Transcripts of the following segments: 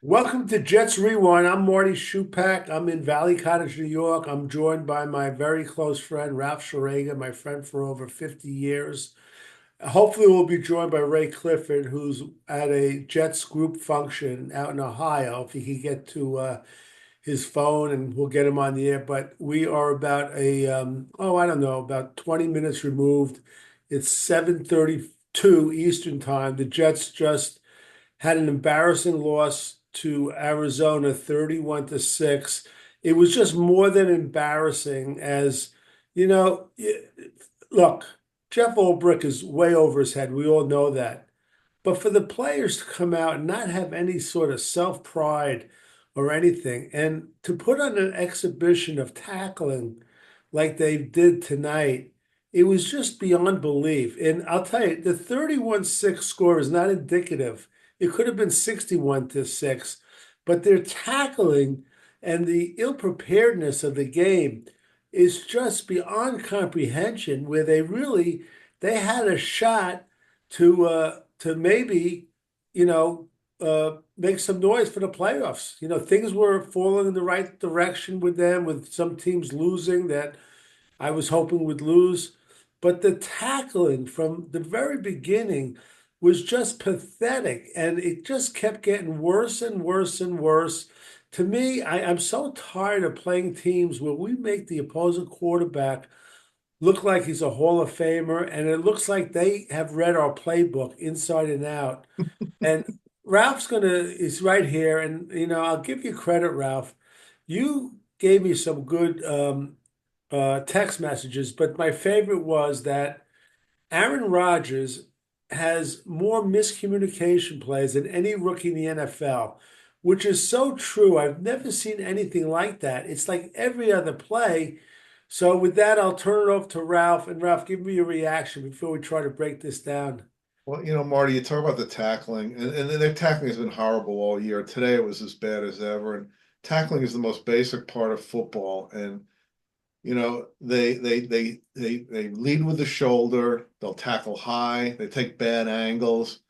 Welcome to Jets Rewind. I'm Marty Shupak. I'm in Valley Cottage, New York. I'm joined by my very close friend, Ralph Schrager, my friend for over 50 years. Hopefully, we'll be joined by Ray Clifford, who's at a Jets group function out in Ohio. If he can get to his phone, and we'll get him on the air. But we are about I don't know, about 20 minutes removed. It's 7:32 Eastern Time. The Jets just had an embarrassing loss to Arizona 31-6. It was just more than embarrassing as, you know, look, Jeff Ulbrich is way over his head. We all know that. But for the players to come out and not have any sort of self-pride or anything, and to put on an exhibition of tackling like they did tonight, it was just beyond belief. And I'll tell you, the 31-6 score is not indicative. It could have been 61-6, but their tackling and the ill-preparedness of the game is just beyond comprehension, where they had a shot to maybe, make some noise for the playoffs. Things were falling in the right direction with them, with some teams losing that I was hoping would lose. But the tackling from the very beginning was just pathetic, and it just kept getting worse and worse and worse. To me, I'm so tired of playing teams where we make the opposing quarterback look like he's a Hall of Famer, and it looks like they have read our playbook inside and out. And is right here, and I'll give you credit, Ralph. You gave me some good text messages, but my favorite was that Aaron Rodgers has more miscommunication plays than any rookie in the NFL, which is so true. I've never seen anything like that. It's like every other play. So with that, I'll turn it over to Ralph. And Ralph, give me your reaction before we try to break this down. Well, Marty, you talk about the tackling, and their tackling has been horrible all year. Today it was as bad as ever. And tackling is the most basic part of football. And they lead with the shoulder. They'll tackle high. They take bad angles.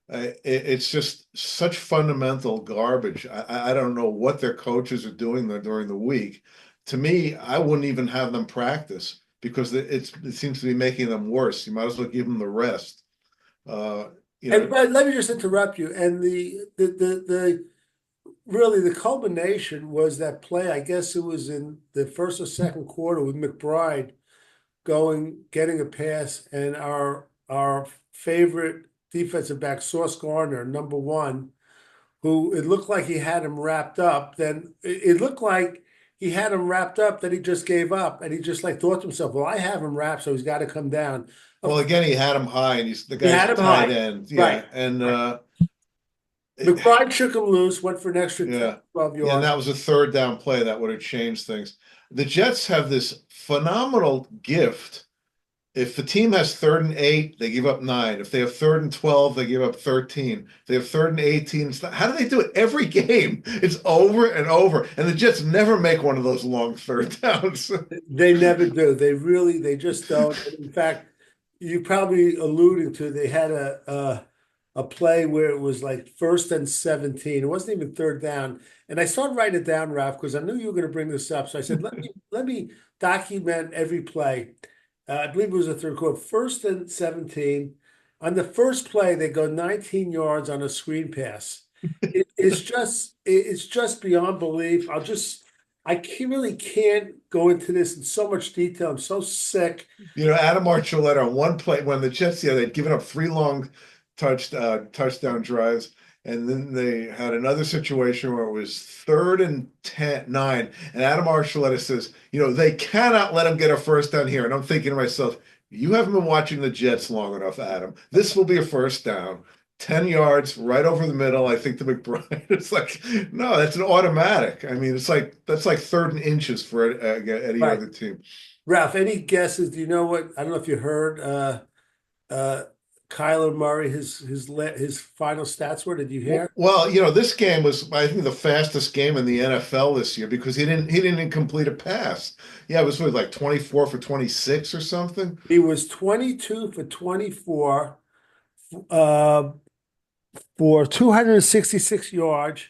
It's just such fundamental garbage. I don't know what their coaches are doing there during the week. To me, I wouldn't even have them practice because it seems to be making them worse. You might as well give them the rest. Uh, you And know, but let me just interrupt you. And the really the culmination was that play. I guess it was in the first or second quarter with McBride getting a pass, and our favorite defensive back, Sauce Gardner, number one, who it looked like he had him wrapped up. Then it looked like he had him wrapped up that he just gave up, and he just like thought to himself, "Well, I have him wrapped, so he's got to come down." Of well, course, again, he had him high, and the he guy's had a him tight high. end, Right. yeah, and Right. McBride shook him loose, went for an extra 10, yeah, 12 yeah, and yards. that was a third down play that would have changed things. The Jets have this phenomenal gift. If the team has 3rd and 8, they give up 9. If they have 3rd and 12, they give up 13. If they have 3rd and 18, how do they do it every game? It's over and over, and the Jets never make one of those long third downs. They never do. They just don't. In fact, you probably alluding to they had a play where it was like 1st and 17. It wasn't even third down. And I started writing it down, Ralph, because I knew you were going to bring this up. So I said, let me document every play. I believe it was a third quarter. 1st and 17. On the first play, they go 19 yards on a screen pass. It's just beyond belief. Really can't go into this in so much detail. I'm so sick. Adam Archuleta on one play when the Jets, yeah, they'd given up 3 long touchdown drives, and then they had another situation where it was 3rd and 9, and Adam Archuleta says, they cannot let him get a first down here. And I'm thinking to myself, you haven't been watching the Jets long enough, Adam. This will be a first down. 10 yards right over the middle, I think, to McBride. It's like, no, that's an automatic. I mean, that's like 3rd and inches for any Right. other team. Ralph, any guesses? Do you know what? I don't know if you heard uh Kyler Murray, his final stats were. Did you hear? Well, this game was, I think, the fastest game in the NFL this year because he didn't complete a pass. Yeah, it was like 24 for 26 or something. He was 22 for 24 uh, for 266 yards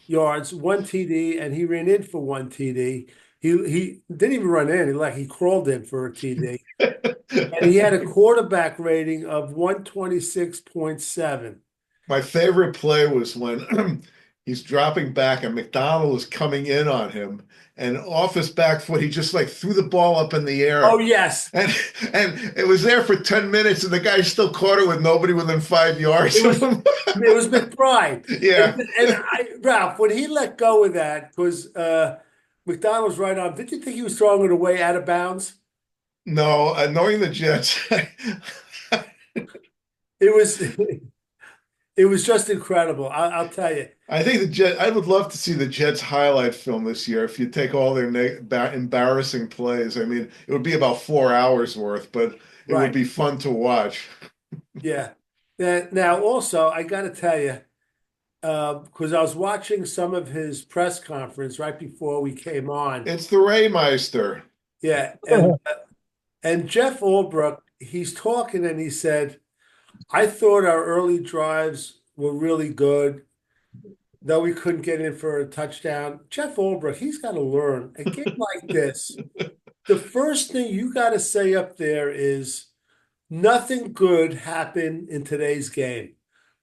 yards, one TD, and he ran in for one TD. He didn't even run in. He crawled in for a TD. And he had a quarterback rating of 126.7. My favorite play was when he's dropping back and McDonald is coming in on him, and off his back foot, he just like threw the ball up in the Oh, air. yes. And it was there for 10 minutes, and the guy still caught it with nobody within 5 yards It of was him. it was McBride. Yeah. Ralph, when he let go of that, because McDonald was right on, did you think he was throwing it away out of bounds? No, knowing the Jets, It was it was just incredible. I'll tell you. I think I would love to see the Jets highlight film this year if you take all their embarrassing plays. I mean, it would be about 4 hours worth, but it would Right. be fun to watch. Yeah. Now also, I got to tell you, because I was watching some of his press conference right before we came on. It's the Raymeister. Yeah, and Jeff Ulbrich, he's talking and he said, "I thought our early drives were really good, though we couldn't get in for a touchdown." Jeff Ulbrich, he's got to learn a game like this. The first thing you got to say up there is nothing good happened in today's game.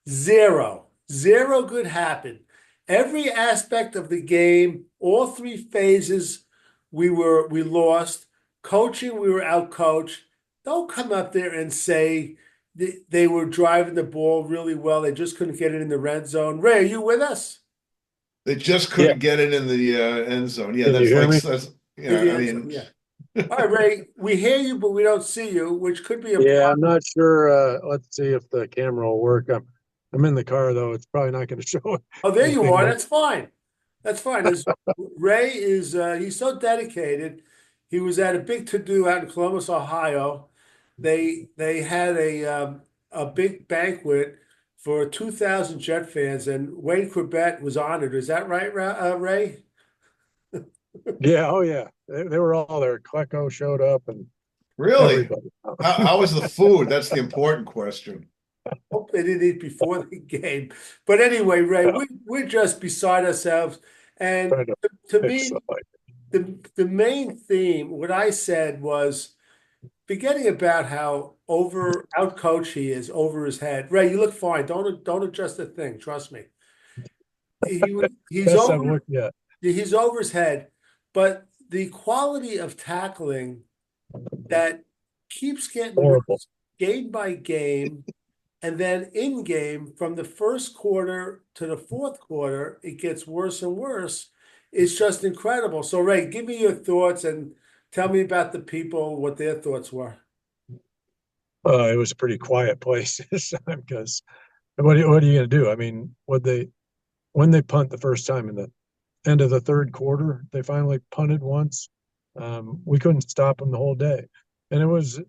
Zero. Zero good happened. Every aspect of the game, all three phases, we lost. Coaching, we were outcoached. Don't come up there and say they were driving the ball really well. They just couldn't get it in the red zone. Ray, are you with us? They just Yeah. couldn't get it in the end zone. Yeah, Can you hear me? In the I end zone, mean, yeah. All right, Ray, we hear you, but we don't see you, which could be a Yeah, I'm problem. not sure. Let's see if the camera will work. I'm in the car though. It's probably not going to show Oh, there you anything are. else. That's fine. That's fine. Ray is he's so dedicated. He was at a big to-do out in Columbus, Ohio. They had a big banquet for 2,000 Jet fans, and Wayne Corbett was honored. Is that right, Ray? Yeah, oh yeah. They were all there. Klecko showed up and really, everybody. how was the food? That's the important question. Hope they didn't eat before the game. But anyway, Ray, we're just beside ourselves. And Trying to to fix me, something. the main theme, what I said was forgetting about how over out coach he is over his head. Ray, you look fine. Don't adjust a thing. Trust me. He's Best I've over looked yet. he's over his head, but the quality of tackling that keeps getting Horrible. worse game by game, and then in game from the first quarter to the fourth quarter, it gets worse and worse. It's just incredible. So, Ray, give me your thoughts and tell me about the people, what their thoughts were. It was a pretty quiet place this time because what are you going to do? I mean, when they punt the first time in the end of the third quarter, they finally punted once. We couldn't stop them the whole day, and it was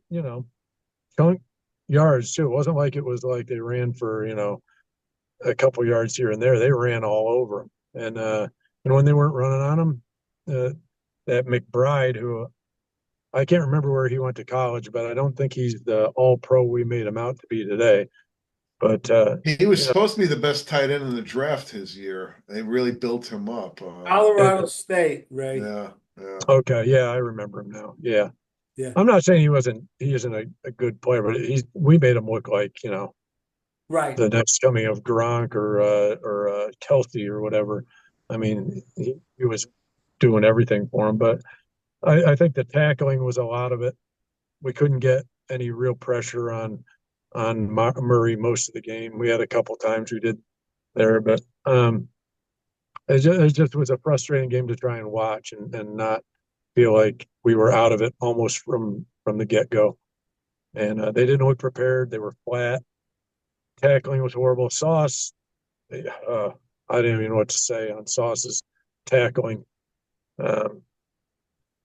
chunk yards too. It wasn't like it was like they ran for a couple yards here and there. They ran all over them, and when they weren't running on them, that McBride, who I can't remember where he went to college, but I don't think he's the All Pro we made him out to be today. But He was supposed to be the best tight end in the draft his year. They really built him up. Colorado State, Ray. Yeah, yeah. Okay, yeah, I remember him now. Yeah. Yeah. I'm not saying he isn't a good player, but we made him look like, Right. the next coming of Gronk or Kelsey or whatever. I mean, he was doing everything for him, but I think the tackling was a lot of it. We couldn't get any real pressure on Murray most of the game. We had a couple times we did there, but it just was a frustrating game to try and watch and not feel like we were out of it almost from the get-go. And they didn't look prepared. They were flat. Tackling was horrible. Sauce, I didn't even know what to say on Sauce's tackling.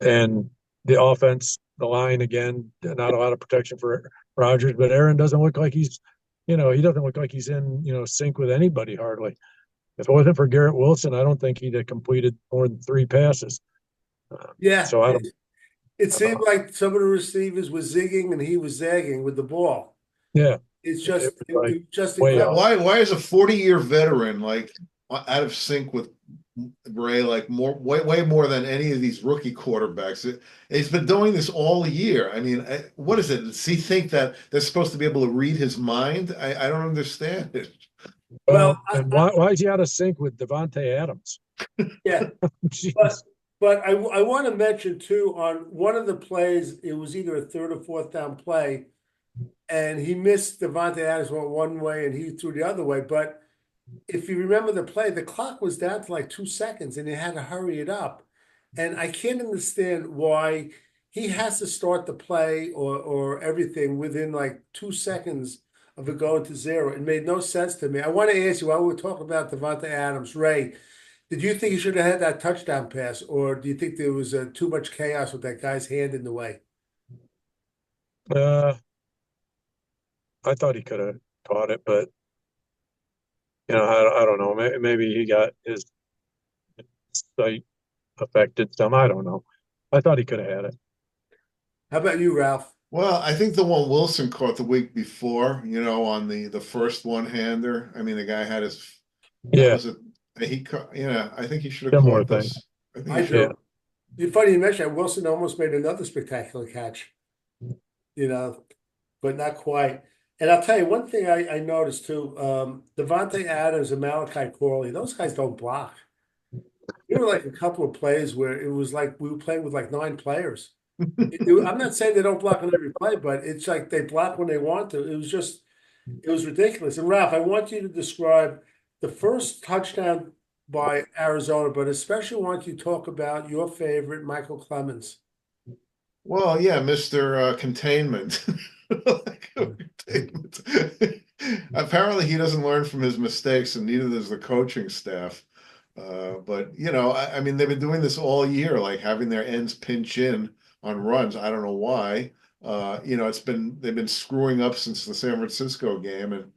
And the offense, the line again, not a lot of protection for Rodgers, but Aaron doesn't look like he doesn't look like he's in, sync with anybody hardly. If it wasn't for Garrett Wilson, I don't think he'd have completed more than 3 passes. Yeah. So I don't. It seemed like some of the receivers were zigging and he was zagging with the ball. Yeah, It's it just was like just way incredible. off. Why is a 40-year veteran like out of sync with Ray, like way more than any of these rookie quarterbacks. He's been doing this all year. I mean, what is it? Does he think that they're supposed to be able to read his mind? I don't understand it. Well, And why is he out of sync with Devontae Adams? yeah, Jeez. but I want to mention too, on one of the plays, it was either a third or fourth down play, and he missed Devontae Adams went one way and he threw the other way. But if you remember the play, the clock was down to like 2 seconds and they had to hurry it up. And I can't understand why he has to start the play or everything within like 2 seconds of it going to zero. It made no sense to me. I want to ask you, while we're talking about Devontae Adams, Ray, did you think he should have had that touchdown pass, or do you think there was too much chaos with that guy's hand in the way? Uh, I thought he could have caught it, but I don't know. Maybe he got his sight affected some. I don't know. I thought he could have had it. How about you, Ralph? Well, I think the one Wilson caught the week before, on the first one-hander. I mean, the guy had his, Yeah, was it? He caught, I think he should have similar caught thing. this. I think I he should. do. It's funny you mentioned that. Wilson almost made another spectacular catch, but not quite. And I'll tell you one thing I noticed too, Devontae Adams and Malachi Corley, those guys don't block. There were like a couple of plays where it was like we were playing with like 9 players. I'm not saying they don't block on every play, but it's like they block when they want to. It was ridiculous. And Ralph, I want you to describe the first touchdown by Arizona, but especially want you to talk about your favorite, Michael Clemens. Well, yeah, Mr. Containment. Containment. Apparently, he doesn't learn from his mistakes, and neither does the coaching staff. But I mean, they've been doing this all year, like having their ends pinch in on runs. I don't know why. They've been screwing up since the San Francisco game, and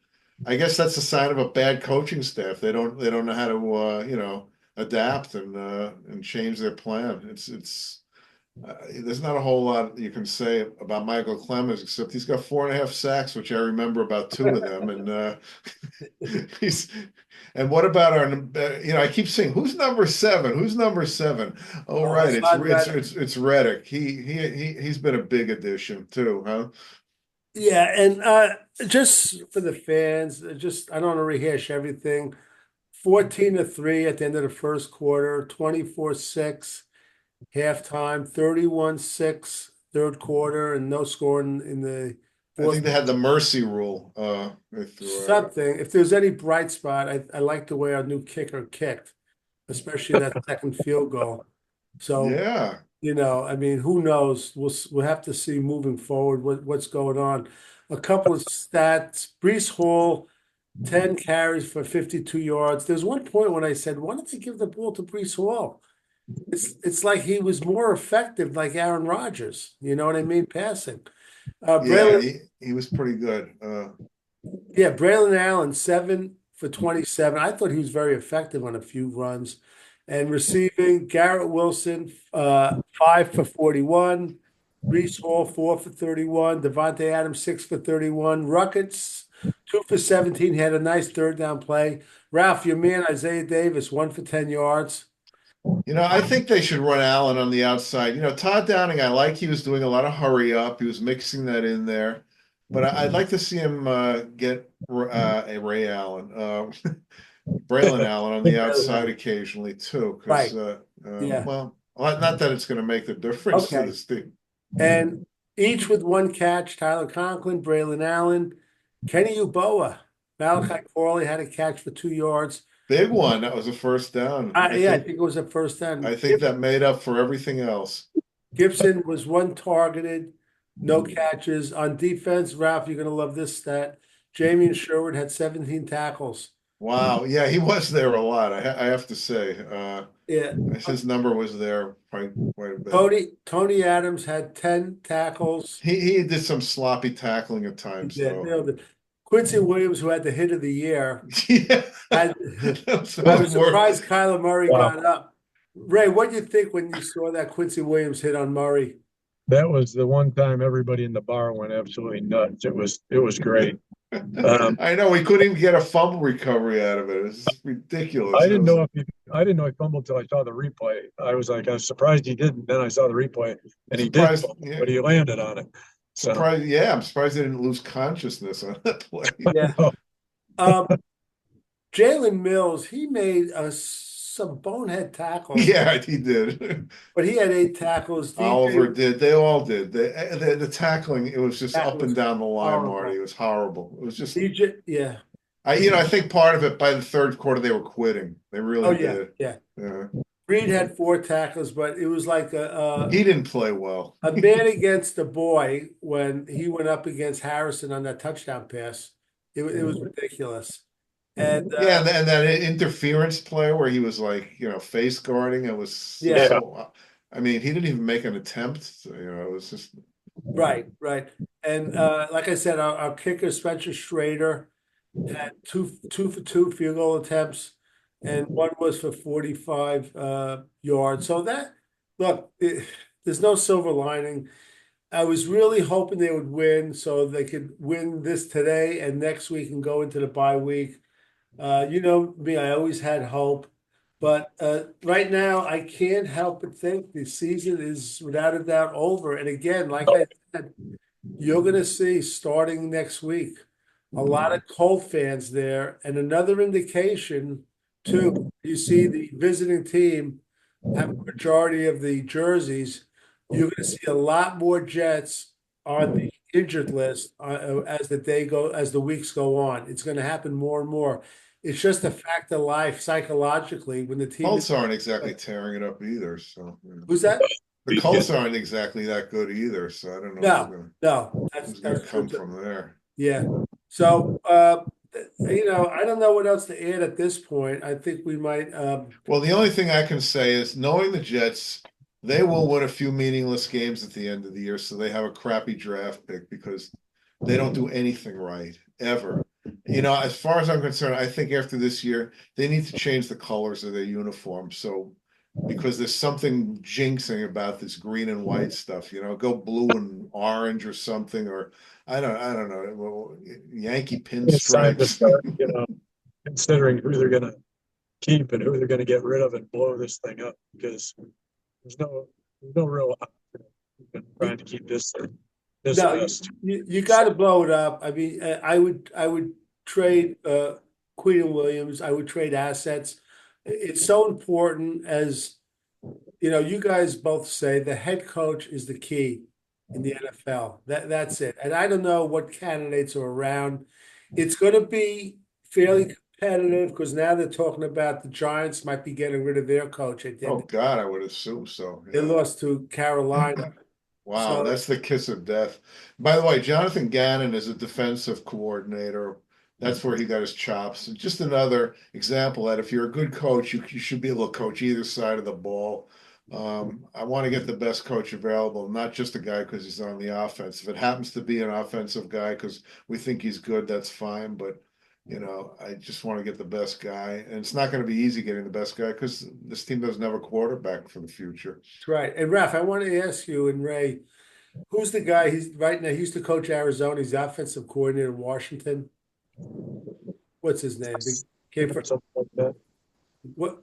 I guess that's a sign of a bad coaching staff. They don't know how to adapt and change their plan. There's not a whole lot you can say about Michael Clemens, except he's got 4.5 sacks, which I remember about 2 of them. And he's and what about I keep saying, who's number 7? Who's number 7? Oh, right, it's Reddick. He's been a big addition too, huh? Yeah, and just for the fans, I don't want to rehash everything. 14-3 at the end of the first quarter, 24-6 halftime, 31-6 third quarter, and no scoring in the I fourth. think they had the mercy rule. Something. If there's any bright spot, I like the way our new kicker kicked, especially that second field goal. So Yeah. I mean, who knows? We'll have to see moving forward what's going on. A couple of stats. Breece Hall, 10 carries for 52 yards. There's one point when I said, why don't they give the ball to Breece Hall? It's like he was more effective, like Aaron Rodgers. You know what I mean? Passing. Yeah, he was pretty good. Yeah, Braylon Allen, 7 for 27. I thought he was very effective on a few runs. And receiving, Garrett Wilson, 5 for 41. Breece Hall, 4 for 31. Devontae Adams, 6 for 31. Ruckets, 2 for 17. He had a nice third down play. Ralph, your man, Isaiah Davis, 1 for 10 yards. I think they should run Allen on the outside. Todd Downing, he was doing a lot of hurry up. He was mixing that in there. But I'd like to see him get a Ray Allen, Braylon Allen on the outside occasionally too. Right. Yeah. Well, not that it's going to make the difference to this team. And each with 1 catch, Tyler Conklin, Braylon Allen, Kenny Yeboah. Malachi Corley had a catch for 2 yards. Big one. That was a first down. I think it was a first down. I think that made up for everything else. Gibson was 1 targeted, no catches. On defense, Ralph, you're going to love this stat. Jamien Sherwood had 17 tackles. Wow. Yeah, he was there a lot. I have to say. Yeah. His number was there quite a bit. Tony Adams had 10 tackles. He did some sloppy tackling at times. Yeah, Quincy Williams, who had the hit of the year. Yeah. I was surprised Kyler Murray got up. Ray, what do you think when you saw that Quincy Williams hit on Murray? That was the one time everybody in the bar went absolutely nuts. It was great. I know we couldn't even get a fumble recovery out of it. It was just ridiculous. I It didn't was know he fumbled till I saw the replay. I was surprised he didn't. Then I saw the replay and he did surprised. fumble, Yeah, but he landed on it. So surprised. Yeah, I'm surprised they didn't lose consciousness on that play. Yeah. oh, Um, Jalen Mills, he made some bonehead tackles, Yeah, he did. but he had 8 tackles. Oliver DJ did. They all did. The tackling, it was just tackle up and was down the line, Marty. horrible. It was horrible. It was just, DJ, yeah. I think part of it by the third quarter they were quitting. They Oh really yeah, did. yeah. Yeah. Reed had 4 tackles, but it was like He didn't play well. a man against a boy when he went up against Harrison on that touchdown pass. It was ridiculous. And Yeah, and that interference play where he was like, face guarding, it was yeah, so, I mean, he didn't even make an attempt. It was just, right, right. And like I said, our kicker Spencer Schrader had two for two field goal attempts, and one was for 45 yards. So that look, there's no silver lining. I was really hoping they would win so they could win this today and next week and go into the bye week. You know me, I always had hope, but right now I can't help but think the season is without a doubt over. And again, like I said, you're going to see starting next week a lot of Colt fans there, and another indication too. You see the visiting team have a majority of the jerseys. You're going to see a lot more Jets on the injured list as as the weeks go on. It's going to happen more and more. It's just a fact of life psychologically when the team is. Colts aren't exactly tearing it up either. So Who's that? the Colts aren't exactly that good either. So I don't know No, who's gonna that's come true. from there. Yeah. So, I don't know what else to add at this point. I think we might, Well, the only thing I can say is knowing the Jets, they will win a few meaningless games at the end of the year, so they have a crappy draft pick because they don't do anything right ever. As far as I'm concerned, I think after this year, they need to change the colors of their uniform. So, because there's something jinxing about this green and white stuff, go blue and orange or something, or I don't know, well, Yankee it's time to pinstripes. start, considering who they're going to keep and who they're going to get rid of and blow this thing up because there's no real option in trying to keep this no, list. you got to blow it up. I mean, I would trade Queen Williams. I would trade assets. It's so important as you guys both say the head coach is the key in the NFL. That's it. And I don't know what candidates are around. It's going to be fairly competitive because now they're talking about the Giants might be getting rid of their coach at the Oh end. God, I would assume so. They Yeah. lost to Carolina. Wow, So that's the kiss of death. By the way, Jonathan Gannon is a defensive coordinator. That's where he got his chops. And just another example that if you're a good coach, you should be able to coach either side of the ball. I want to get the best coach available, not just a guy because he's on the offense. If it happens to be an offensive guy because we think he's good, that's fine. But I just want to get the best guy, and it's not going to be easy getting the best guy because this team doesn't have a quarterback for the future. that's right. And Raf, I want to ask you and Ray, who's the guy? He's right now. He used to coach Arizona. He's the offensive coordinator in Washington. What's his name? Came from Something like that. what?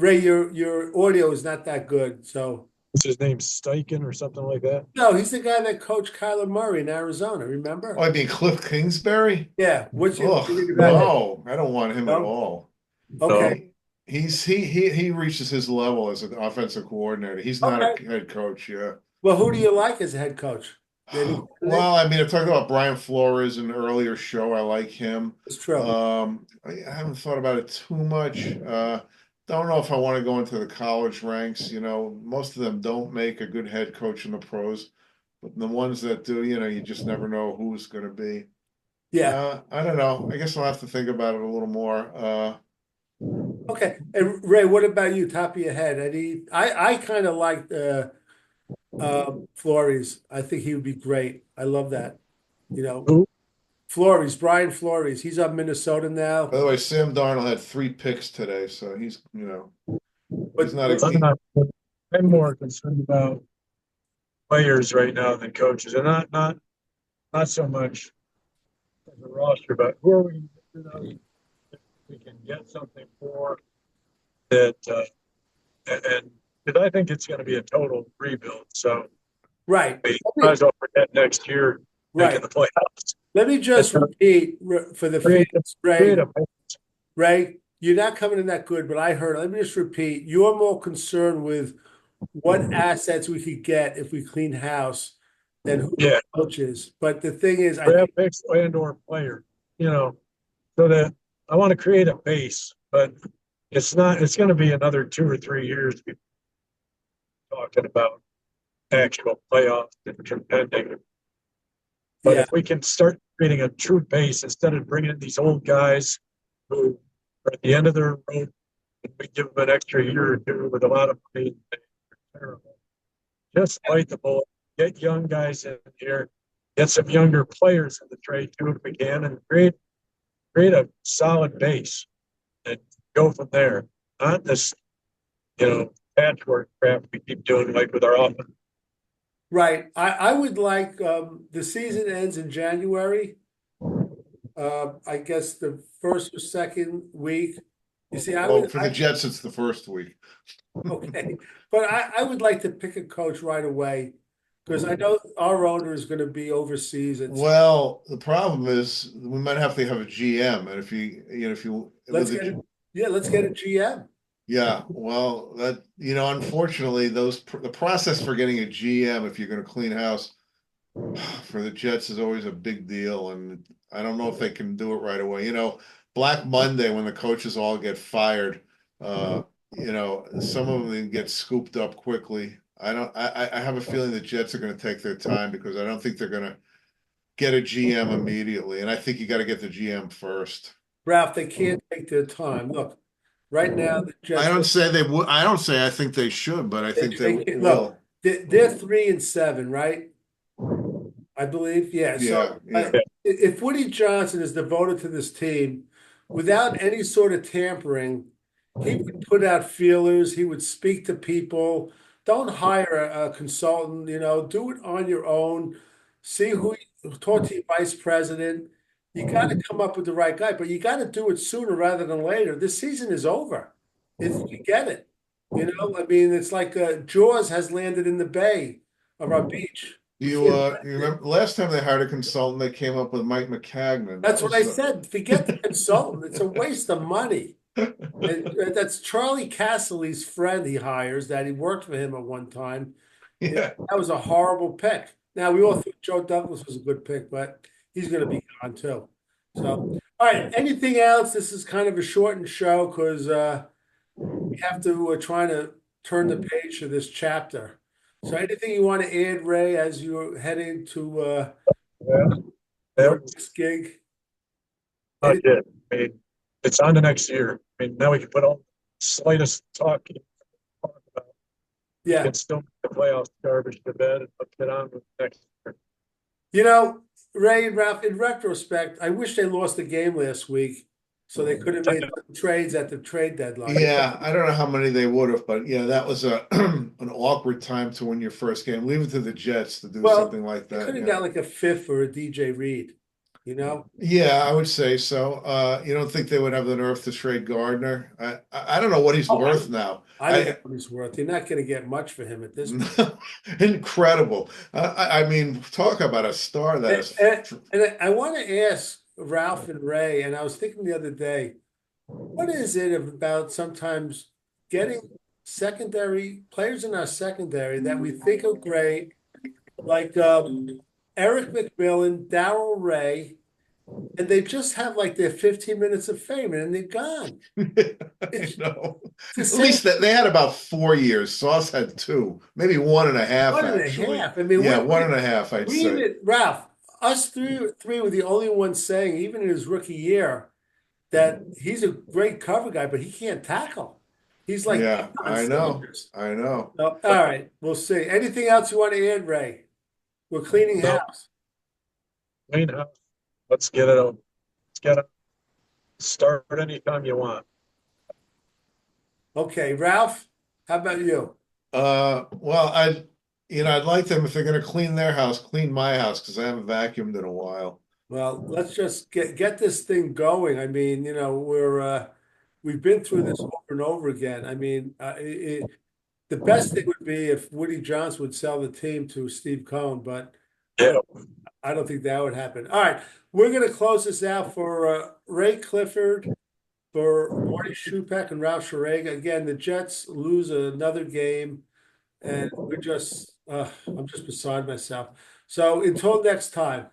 Ray, your audio is not that good. So What's his name? Steichen or something like that? no, he's the guy that coached Kyler Murray in Arizona. Remember? Oh, I mean Cliff Kingsbury? Yeah. What's your Oh opinion about him? no, I don't want him at No? all. Okay. He reaches his level as an offensive coordinator. He's not a head coach, yeah. Well, who do you like as a head coach? Any Well, I mean, I talked about Brian Flores in an earlier show. I like him. It's true. I haven't thought about it too much. Don't know if I want to go into the college ranks. Most of them don't make a good head coach in the pros, but the ones that do, you just never know who's going to be. Yeah. I don't know. I guess I'll have to think about it a little more. Okay. And Ray, what about you? Top of your head? I kind of liked Flores. I think he would be great. I love that. Who? Flores, Brian Flores. He's up Minnesota now. By the way, Sam Darnold had 3 picks today, so he's But not a- I'm not. I'm more concerned about players right now than coaches, and not so much the roster, but who are we gonna get rid of? If we can get something for that, and because I think it's gonna be a total rebuild, so Right. we might as well forget next year making Right. the playoffs. Let me just repeat for the Create fans, create a Ray, you're not coming in that good, but I heard. Let me just repeat. You're more concerned with what assets we could get if we clean house than who the yeah, coach is. But the thing is, I draft think picks and or player, you know, so that I want to create a base, but it's going to be another 2 or 3 years before we're talking about actual playoffs and contending. But yeah, if we can start creating a true base instead of bringing in these old guys who are at the end of their road, and we give them an extra year or two with a lot of money, they're terrible. Just bite the bullet, get young guys in here, get some younger players in the trade too if we can, and create a solid base and go from there. Not this, patchwork crap we keep doing like with our offense. right. I would like the season ends in January. I guess the first or second week. You see, Oh, for the Jets, it's the first week. okay, but I would like to pick a coach right away because I know our owner is going to be overseas. And Well, the problem is we might have to have a GM, and if you let's with get a it. Yeah, let's get a GM. yeah, well, unfortunately, the process for getting a GM if you're going to clean house for the Jets is always a big deal, and I don't know if they can do it right away. Black Monday when the coaches all get fired, some of them get scooped up quickly. I don't. I have a feeling the Jets are going to take their time because I don't think they're going to get a GM immediately, and I think you got to get the GM first. Ralph, they can't take their time. Look, right now the I Jets. don't say they would. I don't say I think they should, but I think they They can't, look, will. they're 3-7, right? I believe. Yeah. Yeah, So yeah. if Woody Johnson is devoted to this team without any sort of tampering, he would put out feelers. He would speak to people. Don't hire a consultant. Do it on your own. See talk to your vice president. You got to come up with the right guy, but you got to do it sooner rather than later. This season is over. You get it. I mean, it's like Jaws has landed in the bay of our beach. We can't. You remember last time they hired a consultant, they came up with Mike McCagnon. That That's what I was said. Forget the consultant. It's a waste of money. And that's Charlie Casserly's friend he hires that he worked for him at one time. yeah. That was a horrible pick. Now we all think Joe Douglas was a good pick, but he's going to be gone too. So, all right. Anything else? This is kind of a shortened show because we have to try to turn the page to this chapter. So, anything you want to add, Ray, as you're heading to Yeah, your that's next gig? not it. I mean, it's on to next year. I mean, now we can put all slightest talk about. We Yeah. can still make the playoffs garbage to bed and let's get on with next year. Ray and Ralph, in retrospect, I wish they lost the game last week so they could have made some trades at the trade deadline. Yeah, I don't know how many they would have, but yeah, that was a an awkward time to win your first game. Leave it to the Jets to do Well, something like They that. could have Yeah. got like a fifth for a DJ Reed, you know? Yeah, I would say so. You don't think they would have the nerve to trade Gardner? I don't know what he's Oh, worth now. I don't know what he's worth. You're not going to get much for him at this point. Incredible. I mean, talk about a star that is. And I want to ask Ralph and Ray, and I was thinking the other day, what is it about sometimes getting secondary players in our secondary that we think are great, like Eric McMillan, Darrell Ray, and they just have like their 15 minutes of fame and they're gone. I know. The At same least they had about 4 years. Sauce had two, maybe 1.5 one and a actually. half. I mean, Yeah, 1.5, I'd we say. even Ralph, us three were the only ones saying, even in his rookie year, that he's a great cover guy, but he can't tackle. He's like Yeah, Deion I know. Sanders. I know. So, all right, we'll see. Anything else you want to add, Ray? We're cleaning No. house. Clean house. Let's get it on. Let's get it. Start anytime you want. Okay, Ralph, how about you? Well, I'd like them if they're going to clean their house, clean my house because I haven't vacuumed in a while. Well, let's just get this thing going. I mean, we've been through this over and over again. I mean, the best thing would be if Woody Johnson would sell the team to Steve Cohen, but Yeah. I don't think that would happen. All right, we're going to close this out for Ray Clifford, for Marty Shupak and Ralph Schrager. Again, the Jets lose another game, and I'm just beside myself. So until next time.